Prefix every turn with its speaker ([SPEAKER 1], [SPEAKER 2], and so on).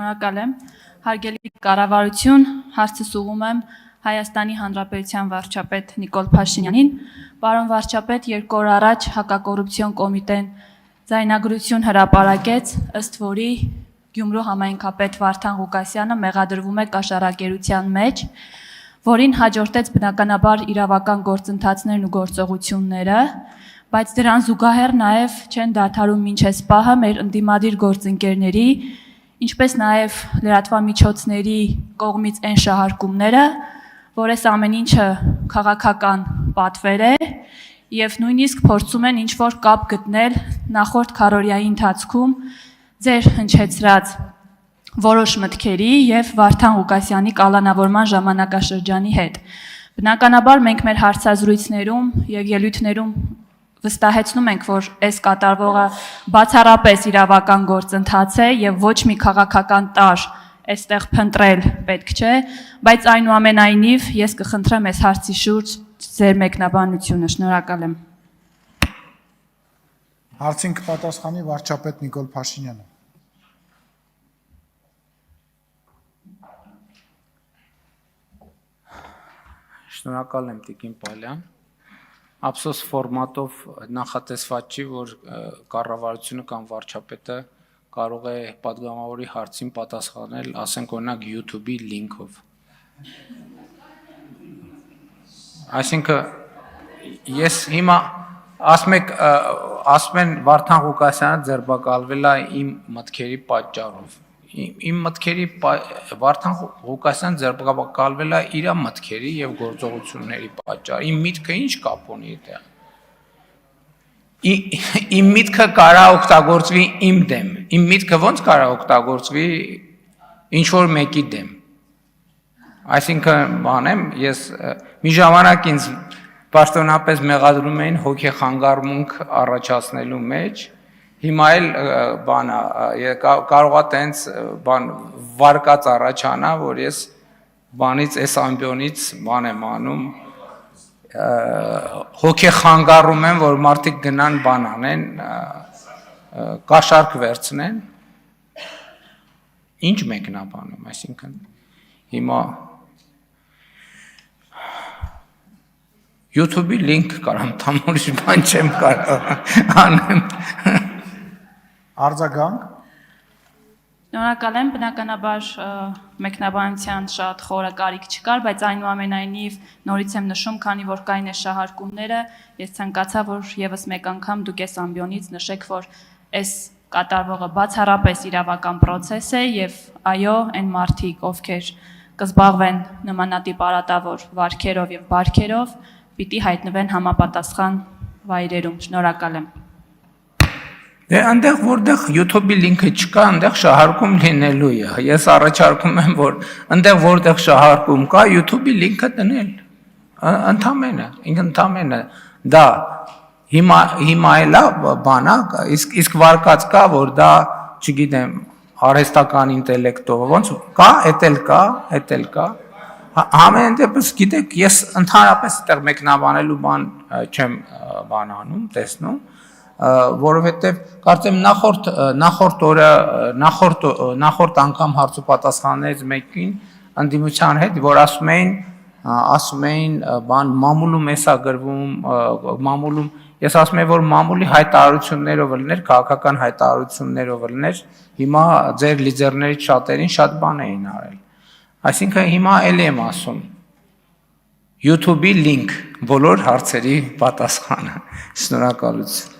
[SPEAKER 1] Շնորհակալ եմ, հարգելի կառավարություն, հարցս ուղղում եմ Հայաստանի Հանրապետության վարչապետ Նիկոլ Փաշինյանին։ Պարոն վարչապետ, 2 օր առաջ հակակոռուպցիոն կոմիտեն ձայնագրություն հրապարակեց, ըստ որի Գյումրու համայնքապետ Վարդան Ղուկասյանը մեղադրվում է կաշառակերության մեջ, որին հաջորդեց բնականաբար իրավական գործընթացներն ու գործողությունները, բայց դրան զուգահեռ նաև չեն դադարում մինչ այս պահը մեր ընդդիմադիր գործընկերների, ինչպես նաև լրատվամիջոցների կողմից այն շահարկումները, որ այս ամեն ինչը քաղաքական պատվեր է եւ նույնիսկ փորձում են ինչ-որ կապ գտնել նախորդ քառօրյայի ընթացքում ձեր հնչեցրած որոշ մտքերի եւ Վարդան Ղուկասյանի կալանավորման ժամանակաշրջանի հետ։ Բնականաբար մենք մեր հարցազրույցներում եւ ելույթներում վստահեցնում ենք, որ այս կատարվողը բացառապես իրավական գործընթաց է եւ ոչ մի քաղաքական տարր այստեղ փնտրել պետք չէ, բայց այնուամենայնիվ ես կխնդրեմ այս հարցի շուրջ ձեր մեկնաբանությունը։ Շնորհակալ եմ։
[SPEAKER 2] Հարցին կպատասխանի վարչապետ Նիկոլ Փաշինյանը։
[SPEAKER 3] Շնորհակալ եմ Տիկին Պալյան։ Ափսոս ֆորմատով նախատեսված չի, որ կառավարությունը կամ վարչապետը կարող է պատգամավորի հարցին պատասխանել, ասենք օրինակ YouTube-ի լինքով։ Այսինքն ես հիմա ասում են Վարդան Ղուկասյանը ձերբակալվել է իմ մտքերի պատճառով։ Իմ մտքերի Վարդան Ղուկասյանը ձերբակալվել է իր մտքերի եւ գործողությունների պատճառով։ Իմ միտքը ինչ կապ ունի դա։ Իմ միտքը կարող օգտագործվի իմ դեմ։ Իմ միտքը ո՞նց կարող օգտագործվի ինչ որ մեկի դեմ։ Այսինքն բանեմ, ես մի ժամանակ ինձ պաշտոնապես մեղադրում էին հոգեխանգարմունք առաջացնելու մեջ, հիմա էլ բանա կարող է տենց բան վարկած առաջանա, որ ես բանից այս ամբիոնից բան եմ անում, հոգեխանգարում եմ, որ մարդիկ գնան բան անեն, կաշառք վերցնեն, ինչ մեկնաբանում, այսինքն հիմա YouTube-ի լինք կարամ տամ, ուրիշ բան չեմ կարող անեմ։
[SPEAKER 2] Արձագանք։
[SPEAKER 1] Շնորհակալ եմ, բնականաբար մեկնաբանության շատ խորը կարիք չկար, բայց այնուամենայնիվ նորից եմ նշում, քանի որ կային այս շահարկումները, ես ցանկացա, որ եւս մեկ անգամ դուք այս ամբիոնից նշեք, որ այս կատարվողը բացառապես իրավական process է եւ այո, այն մարդիկ, ովքեր կզբաղվեն նմանատիպ արատավոր վարքերով եւ բարքերով, պիտի հայտնվեն համապատասխան վայրերում։ Շնորհակալ եմ։
[SPEAKER 3] Դե այնտեղ որտեղ YouTube-ի լինքը չկա, այնտեղ շահարկում լինելու է։ Ես առաջարկում եմ, որ այնտեղ որտեղ շահարկում կա, YouTube-ի լինքը դնել։ Ընդամենը դա հիմա էլ բանա, իսկ վարկած կա, որ դա, չգիտեմ, արհեստական ինտելեկտով ոնց կա, էտել կա։ Համեն դեպս գիտեք, ես ընդհանրապես այդտեղ մեկնաբանելու բան չեմ բան անում, տեսնում, որովհետև կարծեմ նախորդ անգամ հարց ու պատասխաններից մեկին ընդդիմության հետ, որ ասում էին բան մամուլում էսա գրվում, մամուլում, ես ասում եմ, որ մամուլի հայտարարություններով լներ, քաղաքական հայտարարություններով լներ, հիմա ձեր լիդերներից շատերին շատ բան էին արել։ Այսինքն հիմա էլ եմ ասում, YouTube-ի լինք բոլոր հարցերի պատասխանը։ Շնորհակալություն։